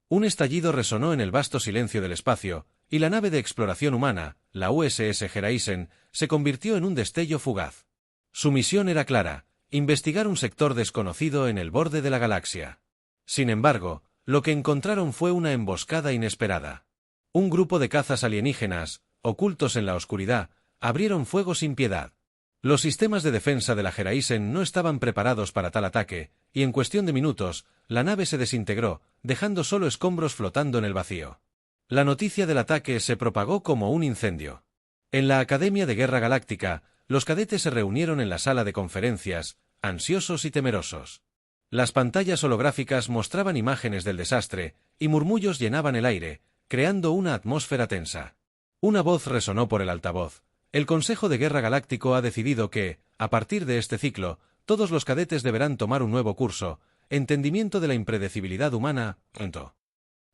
Un estallido resonó en el vasto silencio del espacio, y la nave de exploración humana, la USS Geraisen, se convirtió en un destello fugaz. Su misión era clara: investigar un sector desconocido en el borde de la galaxia. Sin embargo, lo que encontraron fue una emboscada inesperada. Un grupo de cazas alienígenas, ocultos en la oscuridad, abrieron fuego sin piedad. Los sistemas de defensa de la Geraisen no estaban preparados para tal ataque, y en cuestión de minutos, la nave se desintegró, dejando solo escombros flotando en el vacío. La noticia del ataque se propagó como un incendio. En la Academia de Guerra Galáctica, los cadetes se reunieron en la sala de conferencias, ansiosos y temerosos. Las pantallas holográficas mostraban imágenes del desastre, y murmullos llenaban el aire, creando una atmósfera tensa. Una voz resonó por el altavoz: el Consejo de Guerra Galáctico ha decidido que, a partir de este ciclo, todos los cadetes deberán tomar un nuevo curso: entendimiento de la impredecibilidad humana.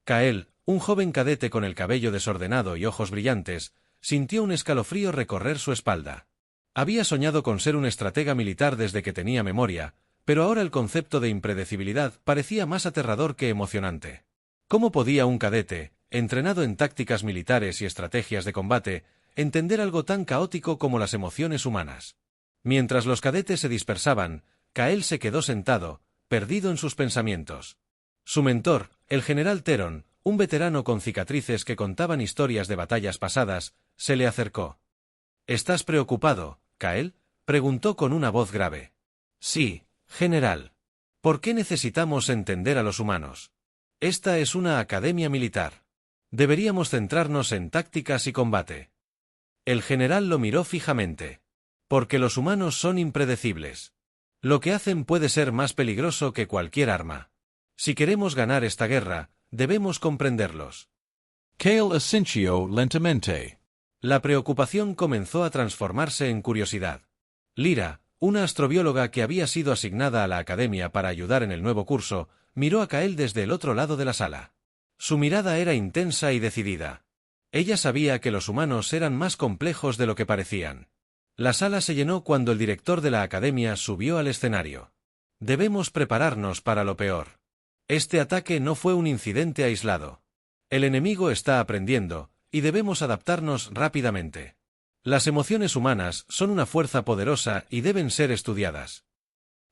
Kael, un joven cadete con el cabello desordenado y ojos brillantes, sintió un escalofrío recorrer su espalda. Había soñado con ser un estratega militar desde que tenía memoria, pero ahora el concepto de impredecibilidad parecía más aterrador que emocionante. ¿Cómo podía un cadete, entrenado en tácticas militares y estrategias de combate, entender algo tan caótico como las emociones humanas? Mientras los cadetes se dispersaban, Kael se quedó sentado, perdido en sus pensamientos. Su mentor, el general Teron, un veterano con cicatrices que contaban historias de batallas pasadas, se le acercó. —¿Estás preocupado, Kael? —preguntó con una voz grave. —Sí, general. ¿Por qué necesitamos entender a los humanos? Esta es una academia militar. Deberíamos centrarnos en tácticas y combate. El general lo miró fijamente. Porque los humanos son impredecibles. Lo que hacen puede ser más peligroso que cualquier arma. Si queremos ganar esta guerra, debemos comprenderlos. Kael asintió lentamente. La preocupación comenzó a transformarse en curiosidad. Lyra, una astrobióloga que había sido asignada a la academia para ayudar en el nuevo curso, miró a Kael desde el otro lado de la sala. Su mirada era intensa y decidida. Ella sabía que los humanos eran más complejos de lo que parecían. La sala se llenó cuando el director de la academia subió al escenario. Debemos prepararnos para lo peor. Este ataque no fue un incidente aislado. El enemigo está aprendiendo, y debemos adaptarnos rápidamente. Las emociones humanas son una fuerza poderosa y deben ser estudiadas.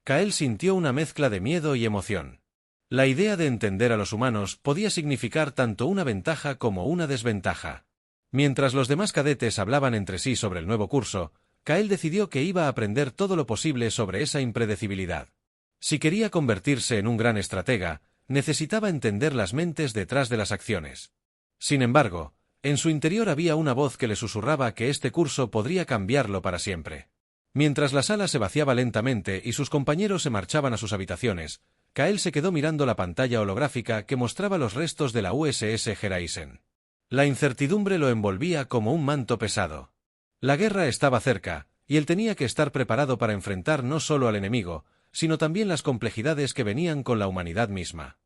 Kael sintió una mezcla de miedo y emoción. La idea de entender a los humanos podía significar tanto una ventaja como una desventaja. Mientras los demás cadetes hablaban entre sí sobre el nuevo curso, Kael decidió que iba a aprender todo lo posible sobre esa impredecibilidad. Si quería convertirse en un gran estratega, necesitaba entender las mentes detrás de las acciones. Sin embargo, en su interior había una voz que le susurraba que este curso podría cambiarlo para siempre. Mientras la sala se vaciaba lentamente y sus compañeros se marchaban a sus habitaciones, Kael se quedó mirando la pantalla holográfica que mostraba los restos de la USS Geraisen. La incertidumbre lo envolvía como un manto pesado. La guerra estaba cerca, y él tenía que estar preparado para enfrentar no solo al enemigo, sino también las complejidades que venían con la humanidad misma.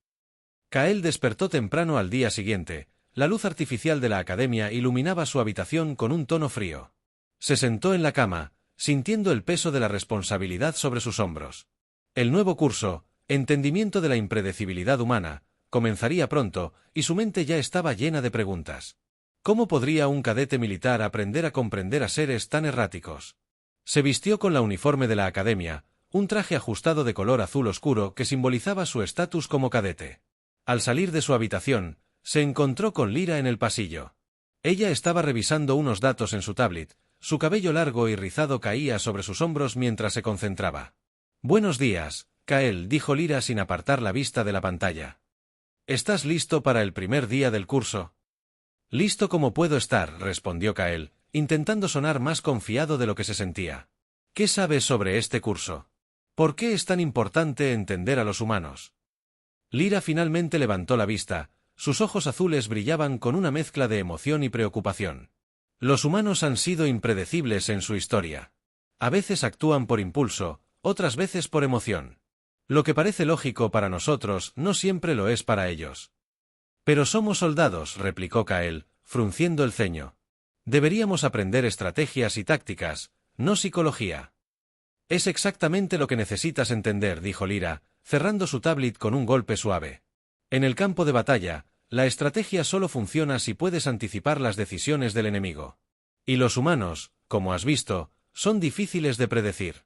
Kael despertó temprano al día siguiente. La luz artificial de la academia iluminaba su habitación con un tono frío. Se sentó en la cama, sintiendo el peso de la responsabilidad sobre sus hombros. El nuevo curso, Entendimiento de la impredecibilidad humana, comenzaría pronto, y su mente ya estaba llena de preguntas. ¿Cómo podría un cadete militar aprender a comprender a seres tan erráticos? Se vistió con la uniforme de la academia, un traje ajustado de color azul oscuro que simbolizaba su estatus como cadete. Al salir de su habitación, se encontró con Lyra en el pasillo. Ella estaba revisando unos datos en su tablet, su cabello largo y rizado caía sobre sus hombros mientras se concentraba. «Buenos días, Kael», dijo Lyra sin apartar la vista de la pantalla. «¿Estás listo para el primer día del curso?» «Listo como puedo estar», respondió Kael, intentando sonar más confiado de lo que se sentía. «¿Qué sabes sobre este curso? ¿Por qué es tan importante entender a los humanos?» Lyra finalmente levantó la vista. Sus ojos azules brillaban con una mezcla de emoción y preocupación. Los humanos han sido impredecibles en su historia. A veces actúan por impulso, otras veces por emoción. Lo que parece lógico para nosotros no siempre lo es para ellos. «Pero somos soldados», replicó Kael, frunciendo el ceño. «Deberíamos aprender estrategias y tácticas, no psicología». «Es exactamente lo que necesitas entender», dijo Lyra, cerrando su tablet con un golpe suave. En el campo de batalla, la estrategia solo funciona si puedes anticipar las decisiones del enemigo. Y los humanos, como has visto, son difíciles de predecir.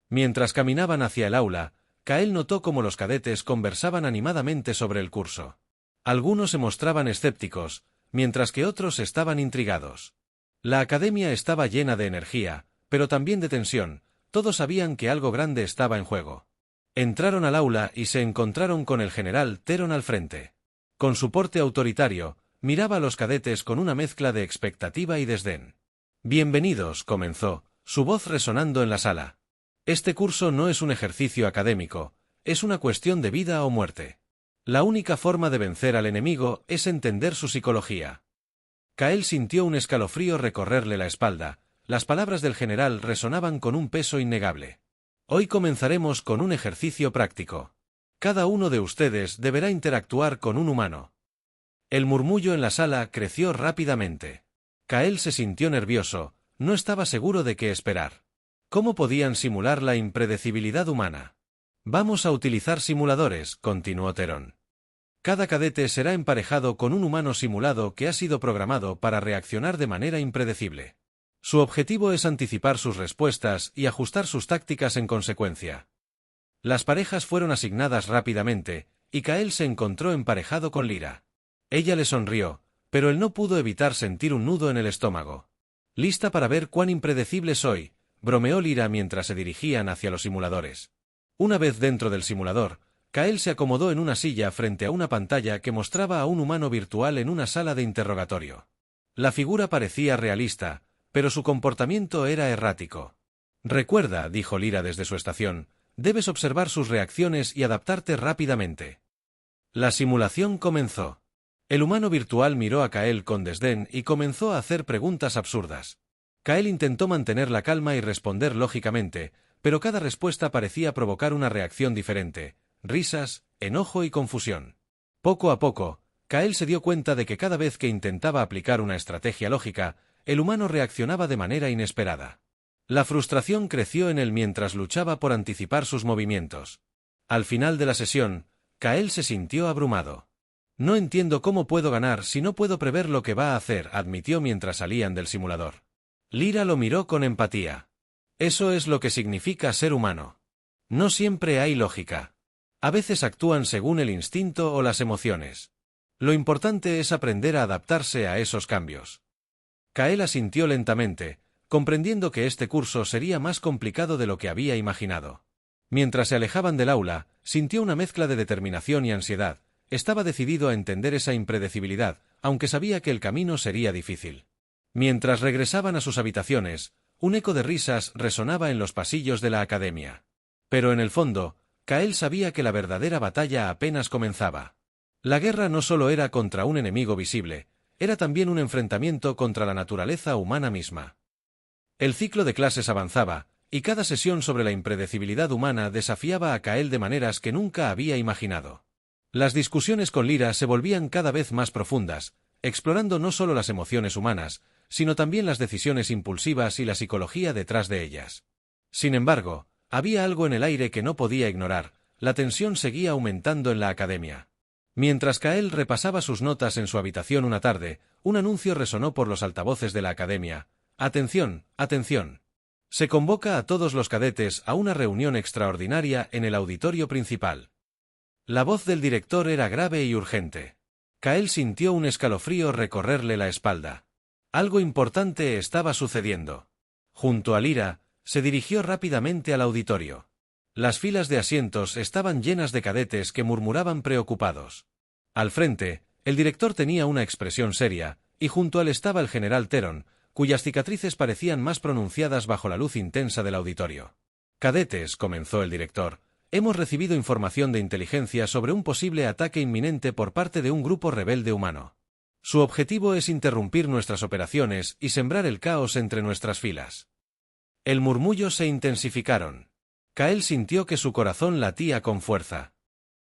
Mientras caminaban hacia el aula, Kael notó cómo los cadetes conversaban animadamente sobre el curso. Algunos se mostraban escépticos, mientras que otros estaban intrigados. La academia estaba llena de energía, pero también de tensión. Todos sabían que algo grande estaba en juego. Entraron al aula y se encontraron con el general Teron al frente. Con su porte autoritario, miraba a los cadetes con una mezcla de expectativa y desdén. «Bienvenidos», comenzó, su voz resonando en la sala. «Este curso no es un ejercicio académico, es una cuestión de vida o muerte. La única forma de vencer al enemigo es entender su psicología». Kael sintió un escalofrío recorrerle la espalda. Las palabras del general resonaban con un peso innegable. «Hoy comenzaremos con un ejercicio práctico. Cada uno de ustedes deberá interactuar con un humano». El murmullo en la sala creció rápidamente. Kael se sintió nervioso, no estaba seguro de qué esperar. ¿Cómo podían simular la impredecibilidad humana? «Vamos a utilizar simuladores», continuó Teron. «Cada cadete será emparejado con un humano simulado que ha sido programado para reaccionar de manera impredecible. Su objetivo es anticipar sus respuestas y ajustar sus tácticas en consecuencia». Las parejas fueron asignadas rápidamente, y Kael se encontró emparejado con Lyra. Ella le sonrió, pero él no pudo evitar sentir un nudo en el estómago. «¿Lista para ver cuán impredecible soy?», bromeó Lyra mientras se dirigían hacia los simuladores. Una vez dentro del simulador, Kael se acomodó en una silla frente a una pantalla que mostraba a un humano virtual en una sala de interrogatorio. La figura parecía realista, pero su comportamiento era errático. «Recuerda», dijo Lyra desde su estación, «debes observar sus reacciones y adaptarte rápidamente». La simulación comenzó. El humano virtual miró a Kael con desdén y comenzó a hacer preguntas absurdas. Kael intentó mantener la calma y responder lógicamente, pero cada respuesta parecía provocar una reacción diferente: risas, enojo y confusión. Poco a poco, Kael se dio cuenta de que cada vez que intentaba aplicar una estrategia lógica, el humano reaccionaba de manera inesperada. La frustración creció en él mientras luchaba por anticipar sus movimientos. Al final de la sesión, Kael se sintió abrumado. «No entiendo cómo puedo ganar si no puedo prever lo que va a hacer», admitió mientras salían del simulador. Lyra lo miró con empatía. «Eso es lo que significa ser humano. No siempre hay lógica. A veces actúan según el instinto o las emociones. Lo importante es aprender a adaptarse a esos cambios». Kael asintió lentamente, comprendiendo que este curso sería más complicado de lo que había imaginado. Mientras se alejaban del aula, sintió una mezcla de determinación y ansiedad. Estaba decidido a entender esa impredecibilidad, aunque sabía que el camino sería difícil. Mientras regresaban a sus habitaciones, un eco de risas resonaba en los pasillos de la academia. Pero en el fondo, Kael sabía que la verdadera batalla apenas comenzaba. La guerra no solo era contra un enemigo visible, era también un enfrentamiento contra la naturaleza humana misma. El ciclo de clases avanzaba, y cada sesión sobre la impredecibilidad humana desafiaba a Kael de maneras que nunca había imaginado. Las discusiones con Lyra se volvían cada vez más profundas, explorando no solo las emociones humanas, sino también las decisiones impulsivas y la psicología detrás de ellas. Sin embargo, había algo en el aire que no podía ignorar: la tensión seguía aumentando en la academia. Mientras Kael repasaba sus notas en su habitación una tarde, un anuncio resonó por los altavoces de la academia: «Atención, atención. Se convoca a todos los cadetes a una reunión extraordinaria en el auditorio principal». La voz del director era grave y urgente. Kael sintió un escalofrío recorrerle la espalda. Algo importante estaba sucediendo. Junto a Lyra, se dirigió rápidamente al auditorio. Las filas de asientos estaban llenas de cadetes que murmuraban preocupados. Al frente, el director tenía una expresión seria, y junto a él estaba el general Teron, cuyas cicatrices parecían más pronunciadas bajo la luz intensa del auditorio. «Cadetes», comenzó el director, «hemos recibido información de inteligencia sobre un posible ataque inminente por parte de un grupo rebelde humano. Su objetivo es interrumpir nuestras operaciones y sembrar el caos entre nuestras filas». El murmullo se intensificaron. Kael sintió que su corazón latía con fuerza.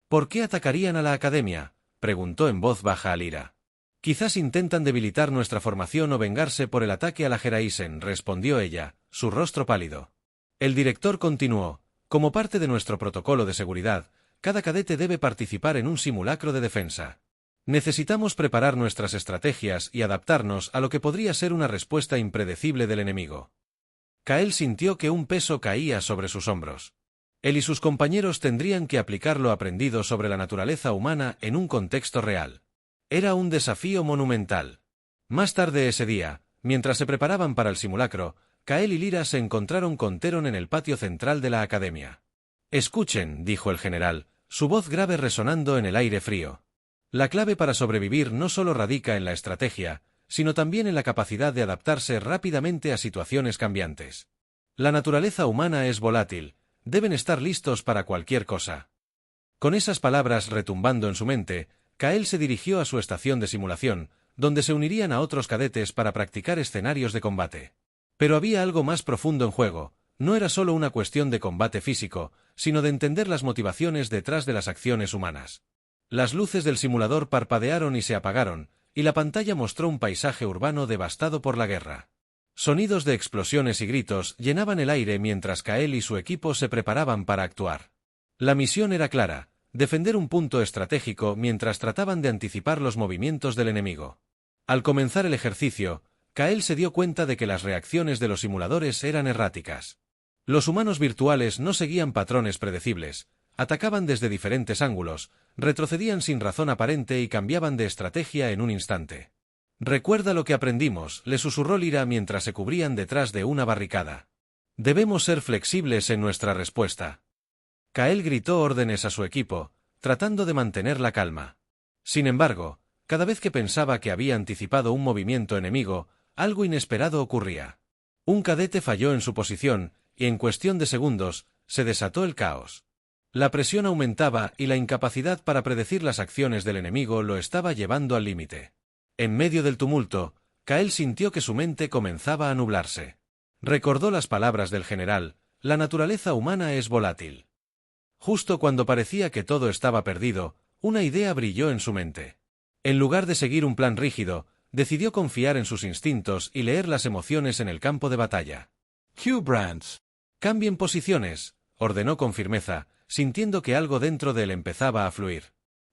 «¿Por qué atacarían a la academia?», preguntó en voz baja a Lyra. «Quizás intentan debilitar nuestra formación o vengarse por el ataque a la Geraisen», respondió ella, su rostro pálido. El director continuó: «Como parte de nuestro protocolo de seguridad, cada cadete debe participar en un simulacro de defensa. Necesitamos preparar nuestras estrategias y adaptarnos a lo que podría ser una respuesta impredecible del enemigo. Kael sintió que un peso caía sobre sus hombros. Él y sus compañeros tendrían que aplicar lo aprendido sobre la naturaleza humana en un contexto real. Era un desafío monumental. Más tarde ese día, mientras se preparaban para el simulacro, Kael y Lyra se encontraron con Theron en el patio central de la academia. «Escuchen», dijo el general, su voz grave resonando en el aire frío. «La clave para sobrevivir no solo radica en la estrategia, sino también en la capacidad de adaptarse rápidamente a situaciones cambiantes. La naturaleza humana es volátil, deben estar listos para cualquier cosa». Con esas palabras retumbando en su mente, Kael se dirigió a su estación de simulación, donde se unirían a otros cadetes para practicar escenarios de combate. Pero había algo más profundo en juego. No era solo una cuestión de combate físico, sino de entender las motivaciones detrás de las acciones humanas. Las luces del simulador parpadearon y se apagaron, y la pantalla mostró un paisaje urbano devastado por la guerra. Sonidos de explosiones y gritos llenaban el aire mientras Kael y su equipo se preparaban para actuar. La misión era clara: defender un punto estratégico mientras trataban de anticipar los movimientos del enemigo. Al comenzar el ejercicio, Kael se dio cuenta de que las reacciones de los simuladores eran erráticas. Los humanos virtuales no seguían patrones predecibles, atacaban desde diferentes ángulos, retrocedían sin razón aparente y cambiaban de estrategia en un instante. «Recuerda lo que aprendimos», le susurró Lyra mientras se cubrían detrás de una barricada. «Debemos ser flexibles en nuestra respuesta». Kael gritó órdenes a su equipo, tratando de mantener la calma. Sin embargo, cada vez que pensaba que había anticipado un movimiento enemigo, algo inesperado ocurría. Un cadete falló en su posición, y en cuestión de segundos, se desató el caos. La presión aumentaba y la incapacidad para predecir las acciones del enemigo lo estaba llevando al límite. En medio del tumulto, Kael sintió que su mente comenzaba a nublarse. Recordó las palabras del general: «La naturaleza humana es volátil». Justo cuando parecía que todo estaba perdido, una idea brilló en su mente. En lugar de seguir un plan rígido, decidió confiar en sus instintos y leer las emociones en el campo de batalla. Q Brands. «Cambien posiciones», ordenó con firmeza, sintiendo que algo dentro de él empezaba a fluir.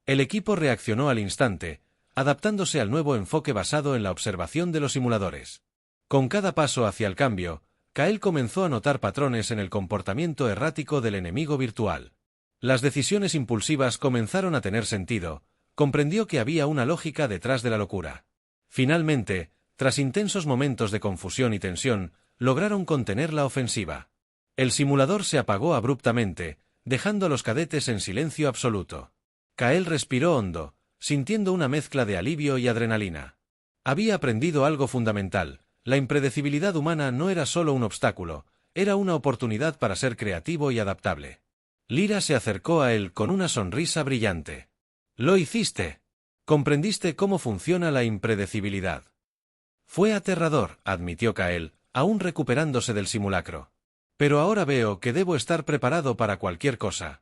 El equipo reaccionó al instante, adaptándose al nuevo enfoque basado en la observación de los simuladores. Con cada paso hacia el cambio, Kael comenzó a notar patrones en el comportamiento errático del enemigo virtual. Las decisiones impulsivas comenzaron a tener sentido, comprendió que había una lógica detrás de la locura. Finalmente, tras intensos momentos de confusión y tensión, lograron contener la ofensiva. El simulador se apagó abruptamente, dejando a los cadetes en silencio absoluto. Kael respiró hondo, sintiendo una mezcla de alivio y adrenalina. Había aprendido algo fundamental: la impredecibilidad humana no era solo un obstáculo, era una oportunidad para ser creativo y adaptable. Lyra se acercó a él con una sonrisa brillante. «Lo hiciste. Comprendiste cómo funciona la impredecibilidad». «Fue aterrador», admitió Kael, aún recuperándose del simulacro. «Pero ahora veo que debo estar preparado para cualquier cosa».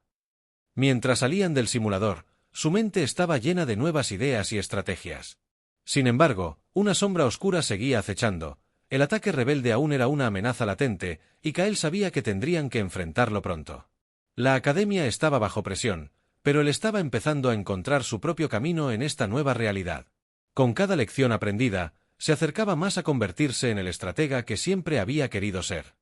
Mientras salían del simulador, su mente estaba llena de nuevas ideas y estrategias. Sin embargo, una sombra oscura seguía acechando. El ataque rebelde aún era una amenaza latente, y Kael sabía que tendrían que enfrentarlo pronto. La academia estaba bajo presión, pero él estaba empezando a encontrar su propio camino en esta nueva realidad. Con cada lección aprendida, se acercaba más a convertirse en el estratega que siempre había querido ser.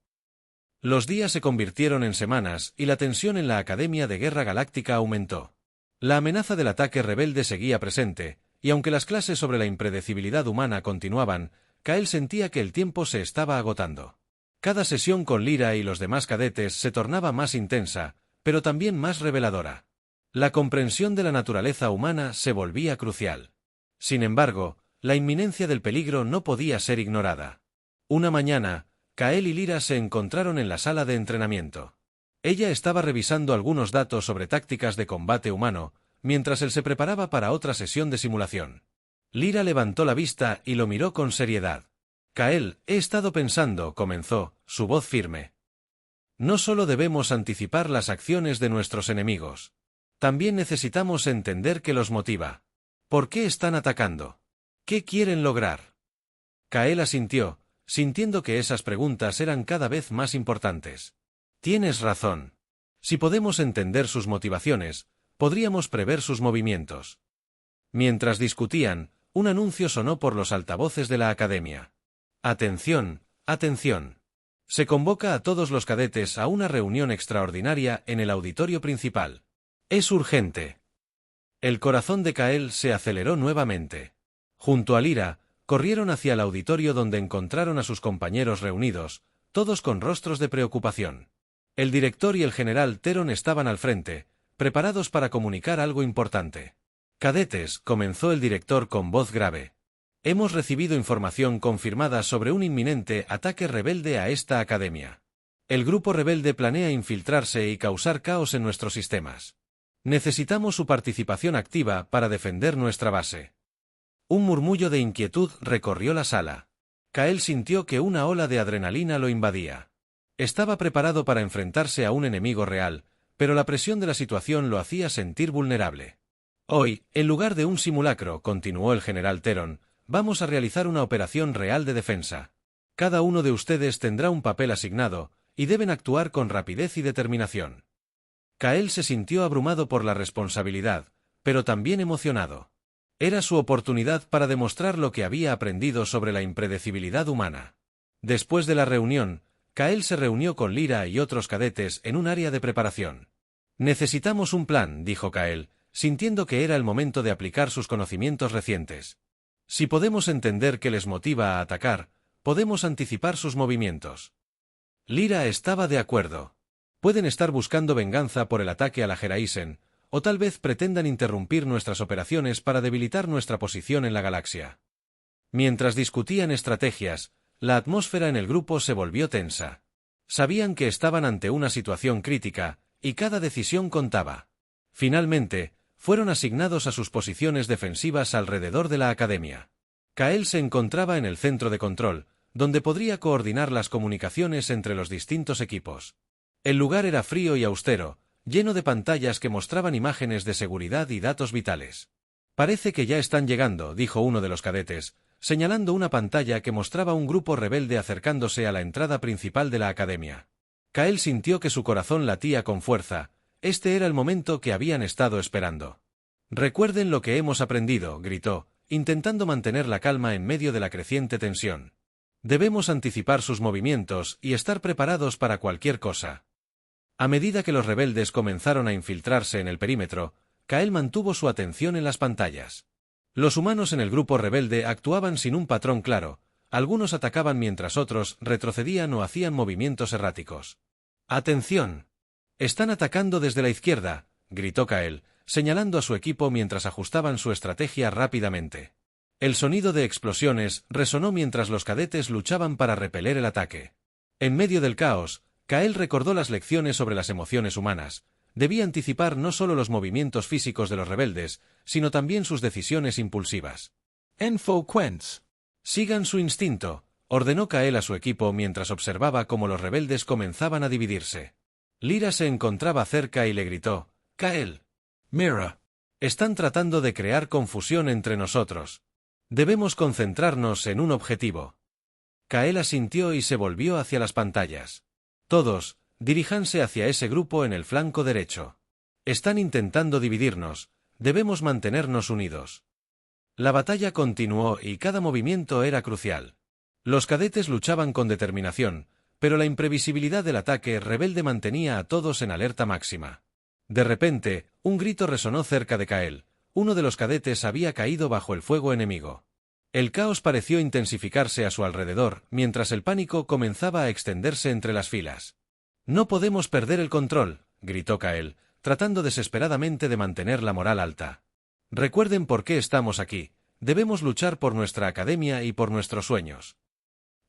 Los días se convirtieron en semanas y la tensión en la Academia de Guerra Galáctica aumentó. La amenaza del ataque rebelde seguía presente, y aunque las clases sobre la impredecibilidad humana continuaban, Kael sentía que el tiempo se estaba agotando. Cada sesión con Lyra y los demás cadetes se tornaba más intensa, pero también más reveladora. La comprensión de la naturaleza humana se volvía crucial. Sin embargo, la inminencia del peligro no podía ser ignorada. Una mañana, Kael y Lyra se encontraron en la sala de entrenamiento. Ella estaba revisando algunos datos sobre tácticas de combate humano, mientras él se preparaba para otra sesión de simulación. Lyra levantó la vista y lo miró con seriedad. «Kael, he estado pensando», comenzó, su voz firme. «No solo debemos anticipar las acciones de nuestros enemigos. También necesitamos entender qué los motiva. ¿Por qué están atacando? ¿Qué quieren lograr?» Kael asintió, sintiendo que esas preguntas eran cada vez más importantes. «Tienes razón. Si podemos entender sus motivaciones, podríamos prever sus movimientos. Mientras discutían, un anuncio sonó por los altavoces de la academia. Atención, atención. Se convoca a todos los cadetes a una reunión extraordinaria en el auditorio principal. Es urgente. El corazón de Kael se aceleró nuevamente. Junto a Lyra, corrieron hacia el auditorio donde encontraron a sus compañeros reunidos, todos con rostros de preocupación. El director y el general Teron estaban al frente, preparados para comunicar algo importante. Cadetes, comenzó el director con voz grave. Hemos recibido información confirmada sobre un inminente ataque rebelde a esta academia. El grupo rebelde planea infiltrarse y causar caos en nuestros sistemas. Necesitamos su participación activa para defender nuestra base. Un murmullo de inquietud recorrió la sala. Kael sintió que una ola de adrenalina lo invadía. Estaba preparado para enfrentarse a un enemigo real, pero la presión de la situación lo hacía sentir vulnerable. Hoy, en lugar de un simulacro, continuó el general Teron, vamos a realizar una operación real de defensa. Cada uno de ustedes tendrá un papel asignado, y deben actuar con rapidez y determinación. Kael se sintió abrumado por la responsabilidad, pero también emocionado. Era su oportunidad para demostrar lo que había aprendido sobre la impredecibilidad humana. Después de la reunión, Kael se reunió con Lyra y otros cadetes en un área de preparación. Necesitamos un plan, dijo Kael, sintiendo que era el momento de aplicar sus conocimientos recientes. Si podemos entender qué les motiva a atacar, podemos anticipar sus movimientos. Lyra estaba de acuerdo. Pueden estar buscando venganza por el ataque a la Geraisen, o tal vez pretendan interrumpir nuestras operaciones para debilitar nuestra posición en la galaxia. Mientras discutían estrategias, la atmósfera en el grupo se volvió tensa. Sabían que estaban ante una situación crítica, y cada decisión contaba. Finalmente, fueron asignados a sus posiciones defensivas alrededor de la academia. Kael se encontraba en el centro de control, donde podría coordinar las comunicaciones entre los distintos equipos. El lugar era frío y austero, lleno de pantallas que mostraban imágenes de seguridad y datos vitales. Parece que ya están llegando, dijo uno de los cadetes, señalando una pantalla que mostraba un grupo rebelde acercándose a la entrada principal de la academia. Kael sintió que su corazón latía con fuerza. Este era el momento que habían estado esperando. Recuerden lo que hemos aprendido, gritó, intentando mantener la calma en medio de la creciente tensión. Debemos anticipar sus movimientos y estar preparados para cualquier cosa. A medida que los rebeldes comenzaron a infiltrarse en el perímetro, Kael mantuvo su atención en las pantallas. Los humanos en el grupo rebelde actuaban sin un patrón claro, algunos atacaban mientras otros retrocedían o hacían movimientos erráticos. ¡Atención! Están atacando desde la izquierda, gritó Kael, señalando a su equipo mientras ajustaban su estrategia rápidamente. El sonido de explosiones resonó mientras los cadetes luchaban para repeler el ataque. En medio del caos, Kael recordó las lecciones sobre las emociones humanas. Debía anticipar no solo los movimientos físicos de los rebeldes, sino también sus decisiones impulsivas. Info-Quents. Sigan su instinto, ordenó Kael a su equipo mientras observaba cómo los rebeldes comenzaban a dividirse. Lyra se encontraba cerca y le gritó, «Kael. Mira. Están tratando de crear confusión entre nosotros. Debemos concentrarnos en un objetivo». Kael asintió y se volvió hacia las pantallas. Todos, diríjanse hacia ese grupo en el flanco derecho. Están intentando dividirnos, debemos mantenernos unidos. La batalla continuó y cada movimiento era crucial. Los cadetes luchaban con determinación, pero la imprevisibilidad del ataque rebelde mantenía a todos en alerta máxima. De repente, un grito resonó cerca de Kael. Uno de los cadetes había caído bajo el fuego enemigo. El caos pareció intensificarse a su alrededor, mientras el pánico comenzaba a extenderse entre las filas. «No podemos perder el control», gritó Kael, tratando desesperadamente de mantener la moral alta. «Recuerden por qué estamos aquí. Debemos luchar por nuestra academia y por nuestros sueños».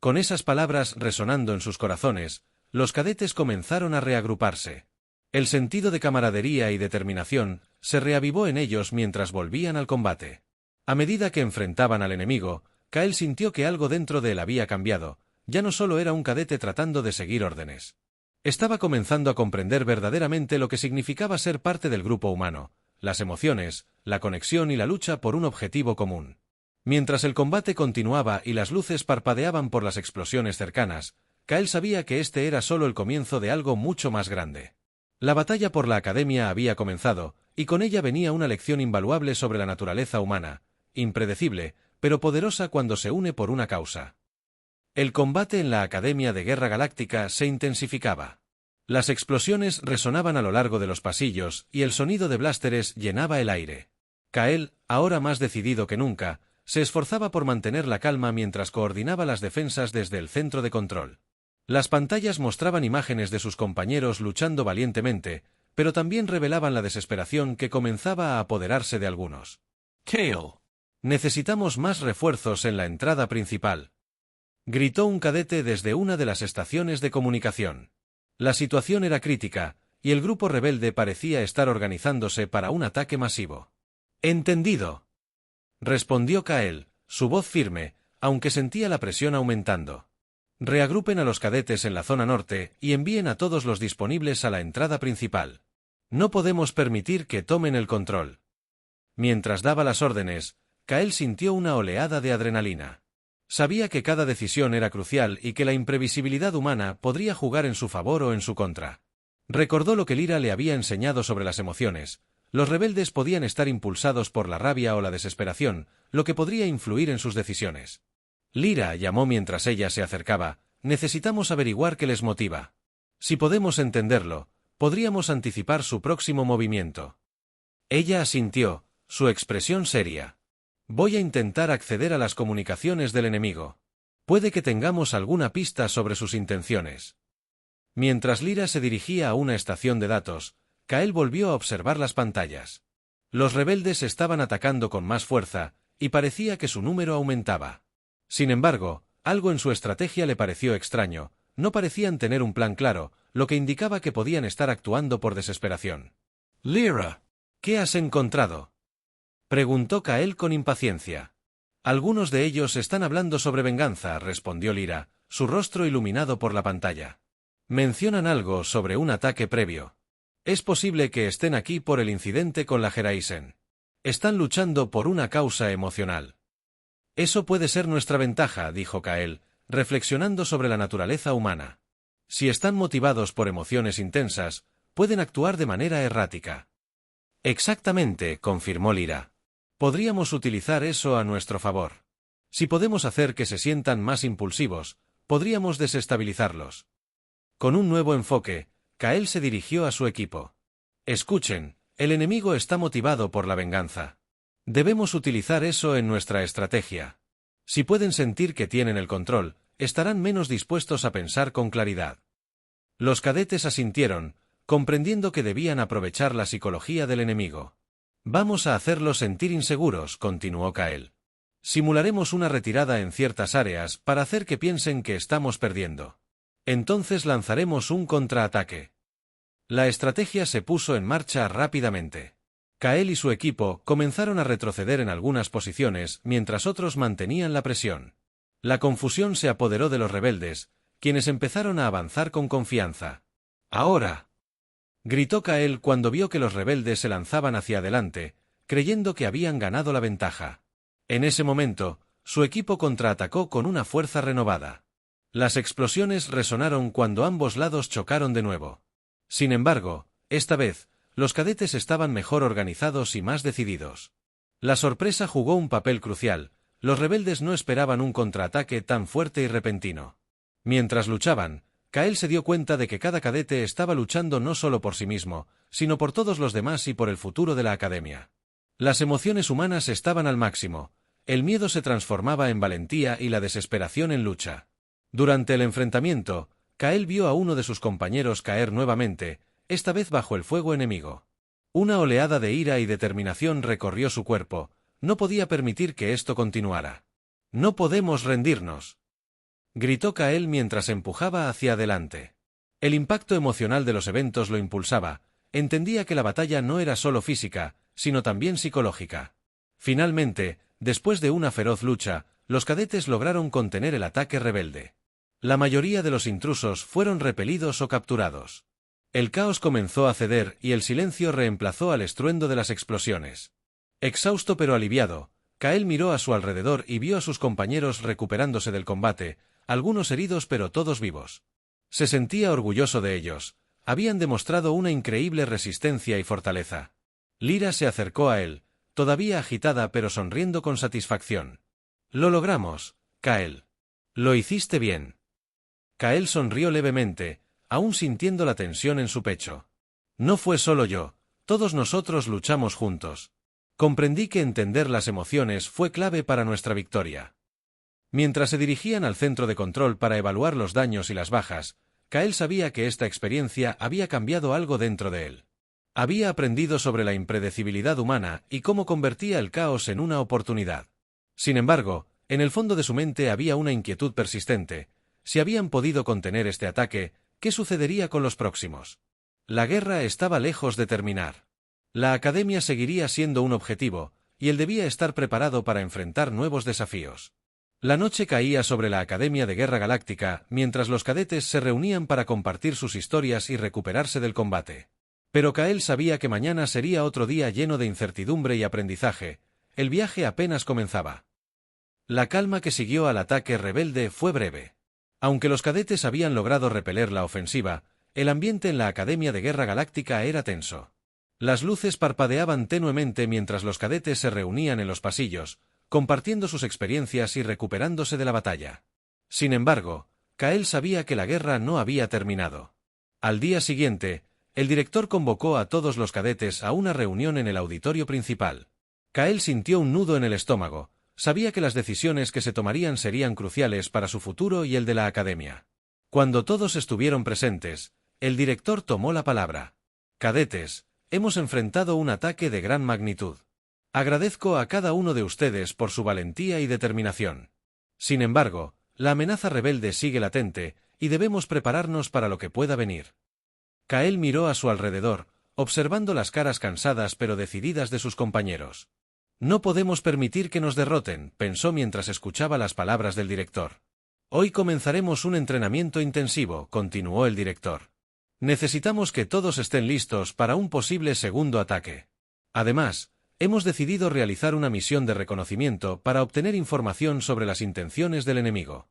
Con esas palabras resonando en sus corazones, los cadetes comenzaron a reagruparse. El sentido de camaradería y determinación se reavivó en ellos mientras volvían al combate. A medida que enfrentaban al enemigo, Kael sintió que algo dentro de él había cambiado. Ya no solo era un cadete tratando de seguir órdenes. Estaba comenzando a comprender verdaderamente lo que significaba ser parte del grupo humano, las emociones, la conexión y la lucha por un objetivo común. Mientras el combate continuaba y las luces parpadeaban por las explosiones cercanas, Kael sabía que este era solo el comienzo de algo mucho más grande. La batalla por la academia había comenzado, y con ella venía una lección invaluable sobre la naturaleza humana, impredecible, pero poderosa cuando se une por una causa. El combate en la Academia de Guerra Galáctica se intensificaba. Las explosiones resonaban a lo largo de los pasillos y el sonido de blásteres llenaba el aire. Kael, ahora más decidido que nunca, se esforzaba por mantener la calma mientras coordinaba las defensas desde el centro de control. Las pantallas mostraban imágenes de sus compañeros luchando valientemente, pero también revelaban la desesperación que comenzaba a apoderarse de algunos. Kale. «Necesitamos más refuerzos en la entrada principal», gritó un cadete desde una de las estaciones de comunicación. La situación era crítica, y el grupo rebelde parecía estar organizándose para un ataque masivo. «Entendido», respondió Kael, su voz firme, aunque sentía la presión aumentando. «Reagrupen a los cadetes en la zona norte y envíen a todos los disponibles a la entrada principal. No podemos permitir que tomen el control». Mientras daba las órdenes, Kael sintió una oleada de adrenalina. Sabía que cada decisión era crucial y que la imprevisibilidad humana podría jugar en su favor o en su contra. Recordó lo que Lyra le había enseñado sobre las emociones. Los rebeldes podían estar impulsados por la rabia o la desesperación, lo que podría influir en sus decisiones. Lyra llamó mientras ella se acercaba. «Necesitamos averiguar qué les motiva. Si podemos entenderlo, podríamos anticipar su próximo movimiento». Ella asintió, su expresión seria. «Voy a intentar acceder a las comunicaciones del enemigo. Puede que tengamos alguna pista sobre sus intenciones». Mientras Lyra se dirigía a una estación de datos, Kael volvió a observar las pantallas. Los rebeldes estaban atacando con más fuerza, y parecía que su número aumentaba. Sin embargo, algo en su estrategia le pareció extraño. No parecían tener un plan claro, lo que indicaba que podían estar actuando por desesperación. Lyra. «¿Qué has encontrado?», preguntó Kael con impaciencia. «Algunos de ellos están hablando sobre venganza», respondió Lyra, su rostro iluminado por la pantalla. «Mencionan algo sobre un ataque previo. Es posible que estén aquí por el incidente con la Geraisen. Están luchando por una causa emocional». «Eso puede ser nuestra ventaja», dijo Kael, reflexionando sobre la naturaleza humana. «Si están motivados por emociones intensas, pueden actuar de manera errática». «Exactamente», confirmó Lyra. «Podríamos utilizar eso a nuestro favor. Si podemos hacer que se sientan más impulsivos, podríamos desestabilizarlos». Con un nuevo enfoque, Kael se dirigió a su equipo. «Escuchen, el enemigo está motivado por la venganza. Debemos utilizar eso en nuestra estrategia. Si pueden sentir que tienen el control, estarán menos dispuestos a pensar con claridad». Los cadetes asintieron, comprendiendo que debían aprovechar la psicología del enemigo. «Vamos a hacerlos sentir inseguros», continuó Kael. «Simularemos una retirada en ciertas áreas para hacer que piensen que estamos perdiendo. Entonces lanzaremos un contraataque». La estrategia se puso en marcha rápidamente. Kael y su equipo comenzaron a retroceder en algunas posiciones mientras otros mantenían la presión. La confusión se apoderó de los rebeldes, quienes empezaron a avanzar con confianza. «Ahora», gritó Kael cuando vio que los rebeldes se lanzaban hacia adelante, creyendo que habían ganado la ventaja. En ese momento, su equipo contraatacó con una fuerza renovada. Las explosiones resonaron cuando ambos lados chocaron de nuevo. Sin embargo, esta vez, los cadetes estaban mejor organizados y más decididos. La sorpresa jugó un papel crucial. Los rebeldes no esperaban un contraataque tan fuerte y repentino. Mientras luchaban, Kael se dio cuenta de que cada cadete estaba luchando no solo por sí mismo, sino por todos los demás y por el futuro de la academia. Las emociones humanas estaban al máximo. El miedo se transformaba en valentía y la desesperación en lucha. Durante el enfrentamiento, Kael vio a uno de sus compañeros caer nuevamente, esta vez bajo el fuego enemigo. Una oleada de ira y determinación recorrió su cuerpo. No podía permitir que esto continuara. «No podemos rendirnos», gritó Kael mientras empujaba hacia adelante. El impacto emocional de los eventos lo impulsaba. Entendía que la batalla no era solo física, sino también psicológica. Finalmente, después de una feroz lucha, los cadetes lograron contener el ataque rebelde. La mayoría de los intrusos fueron repelidos o capturados. El caos comenzó a ceder y el silencio reemplazó al estruendo de las explosiones. Exhausto pero aliviado, Kael miró a su alrededor y vio a sus compañeros recuperándose del combate, algunos heridos pero todos vivos. Se sentía orgulloso de ellos. habían demostrado una increíble resistencia y fortaleza. Lyra se acercó a él, todavía agitada pero sonriendo con satisfacción. «Lo logramos, Kael. Lo hiciste bien». Kael sonrió levemente, aún sintiendo la tensión en su pecho. «No fue solo yo, todos nosotros luchamos juntos. Comprendí que entender las emociones fue clave para nuestra victoria». Mientras se dirigían al centro de control para evaluar los daños y las bajas, Kael sabía que esta experiencia había cambiado algo dentro de él. Había aprendido sobre la impredecibilidad humana y cómo convertía el caos en una oportunidad. Sin embargo, en el fondo de su mente había una inquietud persistente. Si habían podido contener este ataque, ¿qué sucedería con los próximos? La guerra estaba lejos de terminar. La academia seguiría siendo un objetivo, y él debía estar preparado para enfrentar nuevos desafíos. La noche caía sobre la Academia de Guerra Galáctica, mientras los cadetes se reunían para compartir sus historias y recuperarse del combate. Pero Kael sabía que mañana sería otro día lleno de incertidumbre y aprendizaje. El viaje apenas comenzaba. La calma que siguió al ataque rebelde fue breve. Aunque los cadetes habían logrado repeler la ofensiva, el ambiente en la Academia de Guerra Galáctica era tenso. Las luces parpadeaban tenuemente mientras los cadetes se reunían en los pasillos, compartiendo sus experiencias y recuperándose de la batalla. Sin embargo, Kael sabía que la guerra no había terminado. Al día siguiente, el director convocó a todos los cadetes a una reunión en el auditorio principal. Kael sintió un nudo en el estómago, sabía que las decisiones que se tomarían serían cruciales para su futuro y el de la academia. Cuando todos estuvieron presentes, el director tomó la palabra. «Cadetes, hemos enfrentado un ataque de gran magnitud. Agradezco a cada uno de ustedes por su valentía y determinación. Sin embargo, la amenaza rebelde sigue latente, y debemos prepararnos para lo que pueda venir». Kael miró a su alrededor, observando las caras cansadas pero decididas de sus compañeros. «No podemos permitir que nos derroten», pensó mientras escuchaba las palabras del director. «Hoy comenzaremos un entrenamiento intensivo», continuó el director. «Necesitamos que todos estén listos para un posible segundo ataque. Además, hemos decidido realizar una misión de reconocimiento para obtener información sobre las intenciones del enemigo».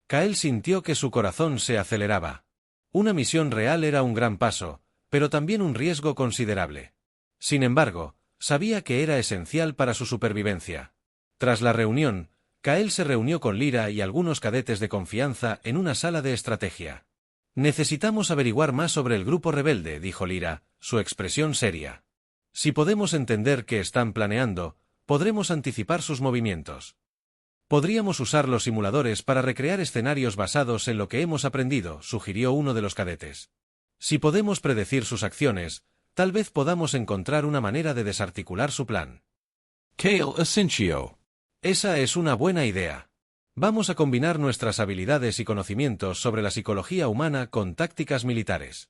Kael sintió que su corazón se aceleraba. Una misión real era un gran paso, pero también un riesgo considerable. Sin embargo, sabía que era esencial para su supervivencia. Tras la reunión, Kael se reunió con Lyra y algunos cadetes de confianza en una sala de estrategia. «Necesitamos averiguar más sobre el grupo rebelde», dijo Lyra, su expresión seria. «Si podemos entender qué están planeando, podremos anticipar sus movimientos. Podríamos usar los simuladores para recrear escenarios basados en lo que hemos aprendido», sugirió uno de los cadetes. «Si podemos predecir sus acciones, tal vez podamos encontrar una manera de desarticular su plan». Kael asintió. «Esa es una buena idea. Vamos a combinar nuestras habilidades y conocimientos sobre la psicología humana con tácticas militares».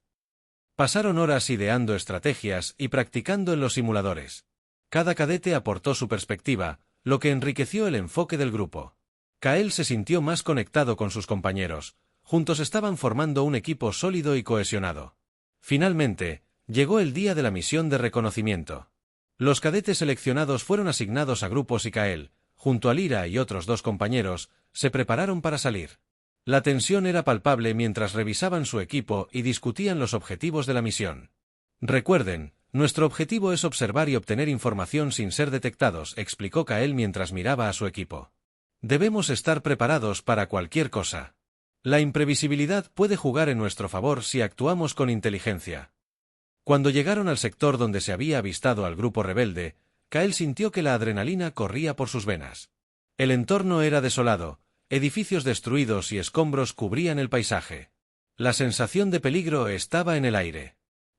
Pasaron horas ideando estrategias y practicando en los simuladores. Cada cadete aportó su perspectiva, lo que enriqueció el enfoque del grupo. Kael se sintió más conectado con sus compañeros. Juntos estaban formando un equipo sólido y cohesionado. Finalmente, llegó el día de la misión de reconocimiento. Los cadetes seleccionados fueron asignados a grupos y Kael, junto a Lyra y otros 2 compañeros, se prepararon para salir. La tensión era palpable mientras revisaban su equipo y discutían los objetivos de la misión. «Recuerden, nuestro objetivo es observar y obtener información sin ser detectados», explicó Kael mientras miraba a su equipo. «Debemos estar preparados para cualquier cosa. La imprevisibilidad puede jugar en nuestro favor si actuamos con inteligencia». Cuando llegaron al sector donde se había avistado al grupo rebelde, Kael sintió que la adrenalina corría por sus venas. El entorno era desolado, edificios destruidos y escombros cubrían el paisaje. La sensación de peligro estaba en el aire.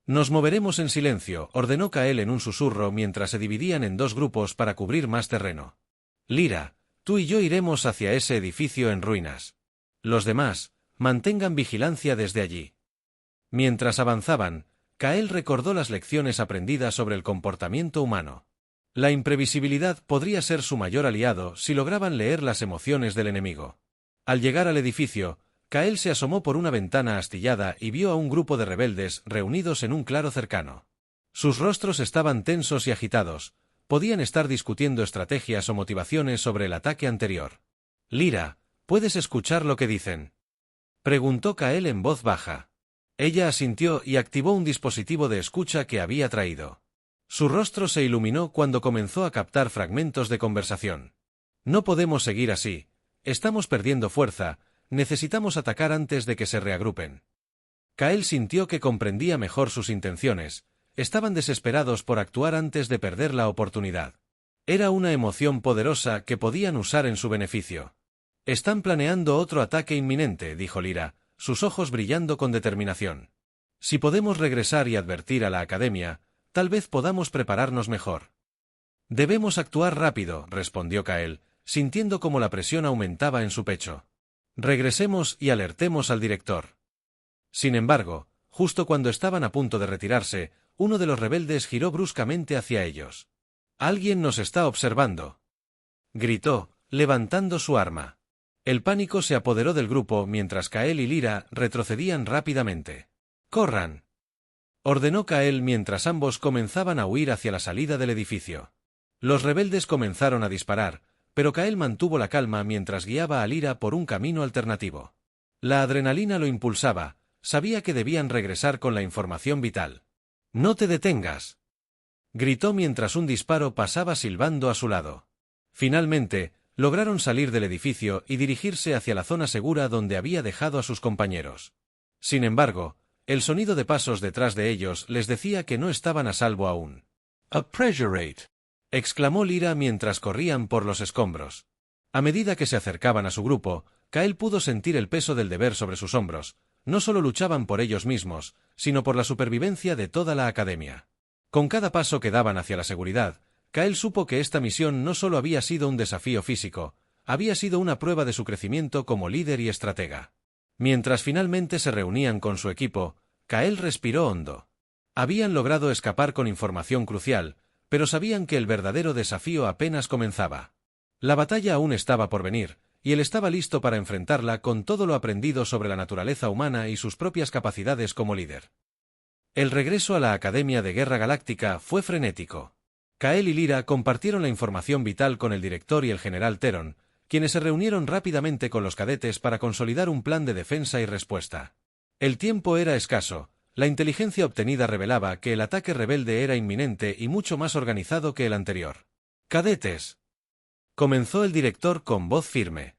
«Nos moveremos en silencio», ordenó Kael en un susurro mientras se dividían en 2 grupos para cubrir más terreno. «Lyra, tú y yo iremos hacia ese edificio en ruinas. Los demás, mantengan vigilancia desde allí». Mientras avanzaban, Kael recordó las lecciones aprendidas sobre el comportamiento humano. La imprevisibilidad podría ser su mayor aliado si lograban leer las emociones del enemigo. Al llegar al edificio, Kael se asomó por una ventana astillada y vio a un grupo de rebeldes reunidos en un claro cercano. Sus rostros estaban tensos y agitados, podían estar discutiendo estrategias o motivaciones sobre el ataque anterior. «Lyra, ¿puedes escuchar lo que dicen?», preguntó Kael en voz baja. Ella asintió y activó un dispositivo de escucha que había traído. Su rostro se iluminó cuando comenzó a captar fragmentos de conversación. No podemos seguir así. Estamos perdiendo fuerza, necesitamos atacar antes de que se reagrupen. Kael sintió que comprendía mejor sus intenciones. Estaban desesperados por actuar antes de perder la oportunidad. Era una emoción poderosa que podían usar en su beneficio. Están planeando otro ataque inminente, dijo Lyra, sus ojos brillando con determinación. Si podemos regresar y advertir a la academia, tal vez podamos prepararnos mejor. Debemos actuar rápido, respondió Kael, sintiendo como la presión aumentaba en su pecho. Regresemos y alertemos al director. Sin embargo, justo cuando estaban a punto de retirarse, uno de los rebeldes giró bruscamente hacia ellos. «Alguien nos está observando», gritó, levantando su arma. El pánico se apoderó del grupo mientras Kael y Lyra retrocedían rápidamente. «¡Corran!», ordenó Kael mientras ambos comenzaban a huir hacia la salida del edificio. Los rebeldes comenzaron a disparar, pero Kael mantuvo la calma mientras guiaba a Lyra por un camino alternativo. La adrenalina lo impulsaba, sabía que debían regresar con la información vital. «¡No te detengas!», gritó mientras un disparo pasaba silbando a su lado. Finalmente, lograron salir del edificio y dirigirse hacia la zona segura donde había dejado a sus compañeros. Sin embargo, el sonido de pasos detrás de ellos les decía que no estaban a salvo aún. «Appreciate», exclamó Lyra mientras corrían por los escombros. A medida que se acercaban a su grupo, Kael pudo sentir el peso del deber sobre sus hombros. No solo luchaban por ellos mismos, sino por la supervivencia de toda la academia. Con cada paso que daban hacia la seguridad, Kael supo que esta misión no solo había sido un desafío físico, había sido una prueba de su crecimiento como líder y estratega. Mientras finalmente se reunían con su equipo, Kael respiró hondo. Habían logrado escapar con información crucial, pero sabían que el verdadero desafío apenas comenzaba. La batalla aún estaba por venir, y él estaba listo para enfrentarla con todo lo aprendido sobre la naturaleza humana y sus propias capacidades como líder. El regreso a la Academia de Guerra Galáctica fue frenético. Kael y Lyra compartieron la información vital con el director y el general Teron, quienes se reunieron rápidamente con los cadetes para consolidar un plan de defensa y respuesta. El tiempo era escaso, la inteligencia obtenida revelaba que el ataque rebelde era inminente y mucho más organizado que el anterior. «Cadetes», comenzó el director con voz firme.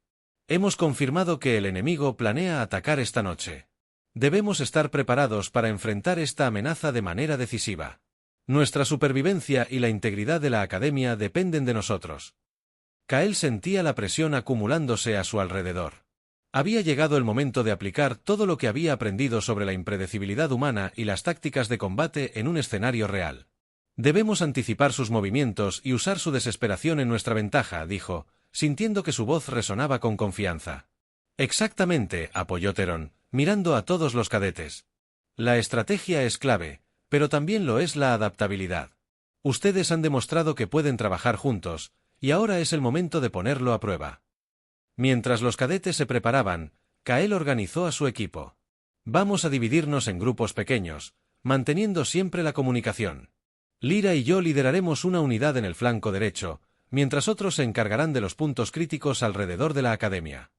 «Hemos confirmado que el enemigo planea atacar esta noche. Debemos estar preparados para enfrentar esta amenaza de manera decisiva. Nuestra supervivencia y la integridad de la academia dependen de nosotros». Kael sentía la presión acumulándose a su alrededor. Había llegado el momento de aplicar todo lo que había aprendido sobre la impredecibilidad humana y las tácticas de combate en un escenario real. «Debemos anticipar sus movimientos y usar su desesperación en nuestra ventaja», dijo, sintiendo que su voz resonaba con confianza. «Exactamente», apoyó Teron, mirando a todos los cadetes. «La estrategia es clave, pero también lo es la adaptabilidad. Ustedes han demostrado que pueden trabajar juntos, y ahora es el momento de ponerlo a prueba». Mientras los cadetes se preparaban, Kael organizó a su equipo. «Vamos a dividirnos en grupos pequeños, manteniendo siempre la comunicación. Lyra y yo lideraremos una unidad en el flanco derecho, mientras otros se encargarán de los puntos críticos alrededor de la academia».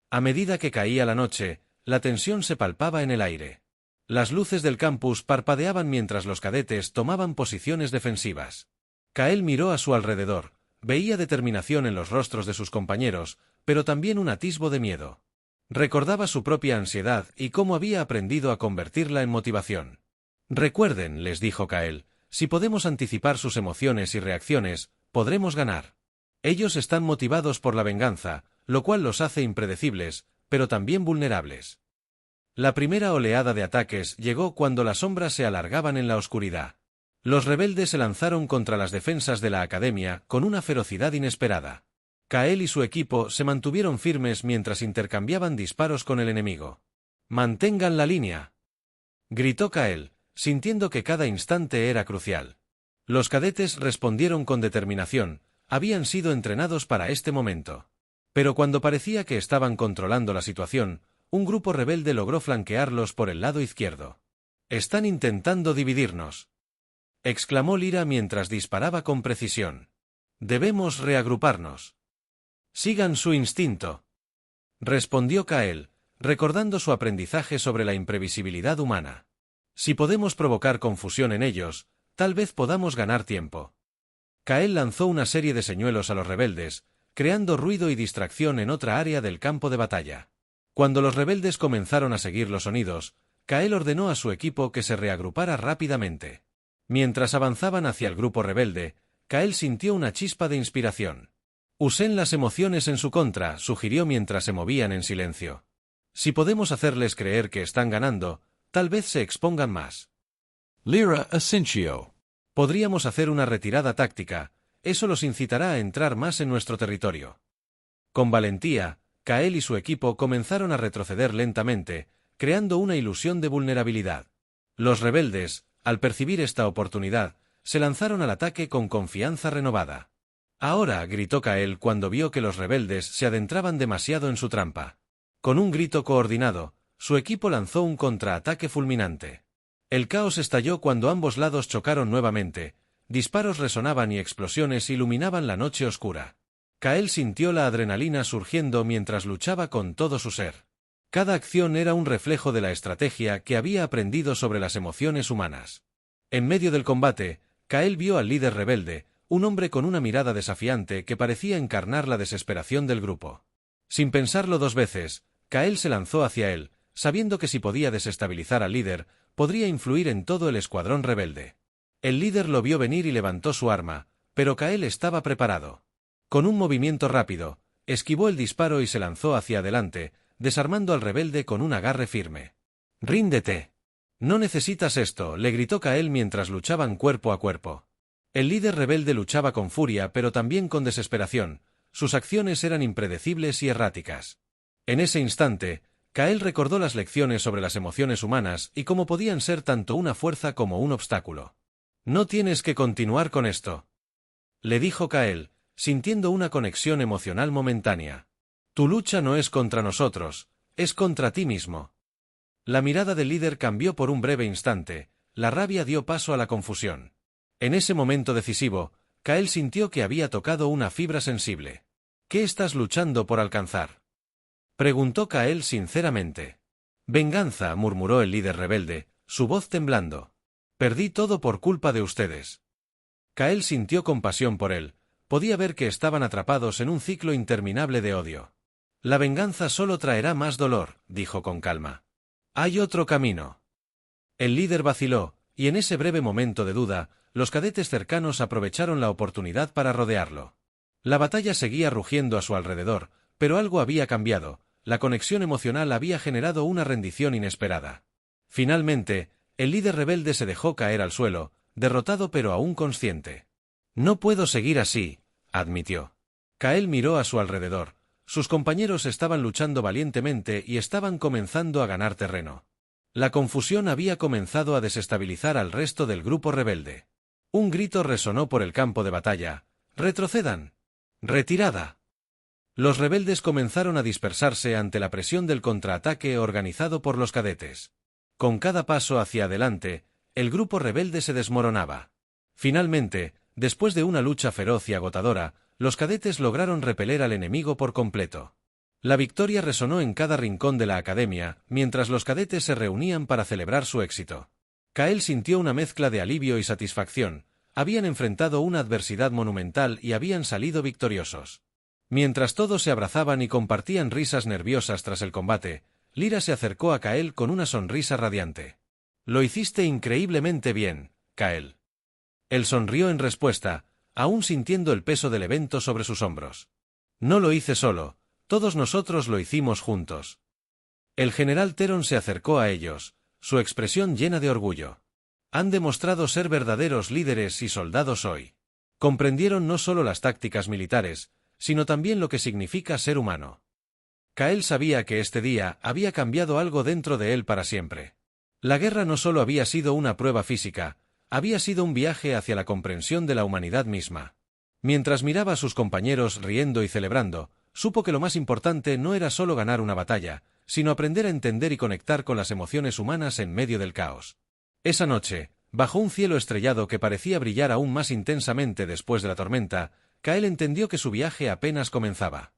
A medida que caía la noche, la tensión se palpaba en el aire. Las luces del campus parpadeaban mientras los cadetes tomaban posiciones defensivas. Kael miró a su alrededor, veía determinación en los rostros de sus compañeros, pero también un atisbo de miedo. Recordaba su propia ansiedad y cómo había aprendido a convertirla en motivación. «Recuerden», les dijo Kael, «si podemos anticipar sus emociones y reacciones, podremos ganar. Ellos están motivados por la venganza, lo cual los hace impredecibles, pero también vulnerables». La primera oleada de ataques llegó cuando las sombras se alargaban en la oscuridad. Los rebeldes se lanzaron contra las defensas de la academia con una ferocidad inesperada. Kael y su equipo se mantuvieron firmes mientras intercambiaban disparos con el enemigo. «Mantengan la línea», gritó Kael, sintiendo que cada instante era crucial. Los cadetes respondieron con determinación, habían sido entrenados para este momento. Pero cuando parecía que estaban controlando la situación, un grupo rebelde logró flanquearlos por el lado izquierdo. «Están intentando dividirnos», exclamó Lyra mientras disparaba con precisión. «Debemos reagruparnos». «Sigan su instinto», respondió Kael, recordando su aprendizaje sobre la imprevisibilidad humana. Si podemos provocar confusión en ellos, tal vez podamos ganar tiempo. Kael lanzó una serie de señuelos a los rebeldes, creando ruido y distracción en otra área del campo de batalla. Cuando los rebeldes comenzaron a seguir los sonidos, Kael ordenó a su equipo que se reagrupara rápidamente. Mientras avanzaban hacia el grupo rebelde, Kael sintió una chispa de inspiración. Usen las emociones en su contra, sugirió mientras se movían en silencio. Si podemos hacerles creer que están ganando, tal vez se expongan más. Lyra Asensio. Podríamos hacer una retirada táctica, eso los incitará a entrar más en nuestro territorio. Con valentía, Kael y su equipo comenzaron a retroceder lentamente, creando una ilusión de vulnerabilidad. Los rebeldes, al percibir esta oportunidad, se lanzaron al ataque con confianza renovada. Ahora, gritó Kael cuando vio que los rebeldes se adentraban demasiado en su trampa. Con un grito coordinado, su equipo lanzó un contraataque fulminante. El caos estalló cuando ambos lados chocaron nuevamente, disparos resonaban y explosiones iluminaban la noche oscura. Kael sintió la adrenalina surgiendo mientras luchaba con todo su ser. Cada acción era un reflejo de la estrategia que había aprendido sobre las emociones humanas. En medio del combate, Kael vio al líder rebelde, un hombre con una mirada desafiante que parecía encarnar la desesperación del grupo. Sin pensarlo dos veces, Kael se lanzó hacia él, sabiendo que si podía desestabilizar al líder, podría influir en todo el escuadrón rebelde. El líder lo vio venir y levantó su arma, pero Kael estaba preparado. Con un movimiento rápido, esquivó el disparo y se lanzó hacia adelante, desarmando al rebelde con un agarre firme. «¡Ríndete! No necesitas esto», le gritó Kael mientras luchaban cuerpo a cuerpo. El líder rebelde luchaba con furia pero también con desesperación, sus acciones eran impredecibles y erráticas. En ese instante, Kael recordó las lecciones sobre las emociones humanas y cómo podían ser tanto una fuerza como un obstáculo. «No tienes que continuar con esto», le dijo Kael, sintiendo una conexión emocional momentánea. «Tu lucha no es contra nosotros, es contra ti mismo». La mirada del líder cambió por un breve instante, la rabia dio paso a la confusión. En ese momento decisivo, Kael sintió que había tocado una fibra sensible. «¿Qué estás luchando por alcanzar?», preguntó Kael sinceramente. «Venganza», murmuró el líder rebelde, su voz temblando. «Perdí todo por culpa de ustedes». Kael sintió compasión por él, podía ver que estaban atrapados en un ciclo interminable de odio. «La venganza solo traerá más dolor», dijo con calma. «Hay otro camino». El líder vaciló, y en ese breve momento de duda, los cadetes cercanos aprovecharon la oportunidad para rodearlo. La batalla seguía rugiendo a su alrededor, pero algo había cambiado, la conexión emocional había generado una rendición inesperada. Finalmente, el líder rebelde se dejó caer al suelo, derrotado pero aún consciente. «No puedo seguir así», admitió. Kael miró a su alrededor. Sus compañeros estaban luchando valientemente y estaban comenzando a ganar terreno. La confusión había comenzado a desestabilizar al resto del grupo rebelde. Un grito resonó por el campo de batalla. «¡Retrocedan! ¡Retirada!». Los rebeldes comenzaron a dispersarse ante la presión del contraataque organizado por los cadetes. Con cada paso hacia adelante, el grupo rebelde se desmoronaba. Finalmente, después de una lucha feroz y agotadora, los cadetes lograron repeler al enemigo por completo. La victoria resonó en cada rincón de la academia, mientras los cadetes se reunían para celebrar su éxito. Kael sintió una mezcla de alivio y satisfacción, habían enfrentado una adversidad monumental y habían salido victoriosos. Mientras todos se abrazaban y compartían risas nerviosas tras el combate, Lyra se acercó a Kael con una sonrisa radiante. «Lo hiciste increíblemente bien, Kael». Él sonrió en respuesta, aún sintiendo el peso del evento sobre sus hombros. «No lo hice solo, todos nosotros lo hicimos juntos». El general Teron se acercó a ellos, su expresión llena de orgullo. «Han demostrado ser verdaderos líderes y soldados hoy. Comprendieron no solo las tácticas militares, sino también lo que significa ser humano». Kael sabía que este día había cambiado algo dentro de él para siempre. La guerra no solo había sido una prueba física, había sido un viaje hacia la comprensión de la humanidad misma. Mientras miraba a sus compañeros riendo y celebrando, supo que lo más importante no era solo ganar una batalla, sino aprender a entender y conectar con las emociones humanas en medio del caos. Esa noche, bajo un cielo estrellado que parecía brillar aún más intensamente después de la tormenta, Kael entendió que su viaje apenas comenzaba.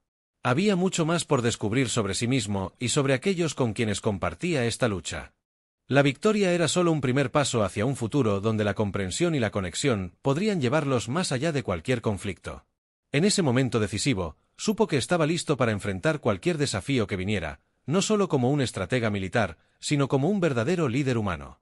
Había mucho más por descubrir sobre sí mismo y sobre aquellos con quienes compartía esta lucha. La victoria era solo un primer paso hacia un futuro donde la comprensión y la conexión podrían llevarlos más allá de cualquier conflicto. En ese momento decisivo, supo que estaba listo para enfrentar cualquier desafío que viniera, no solo como un estratega militar, sino como un verdadero líder humano.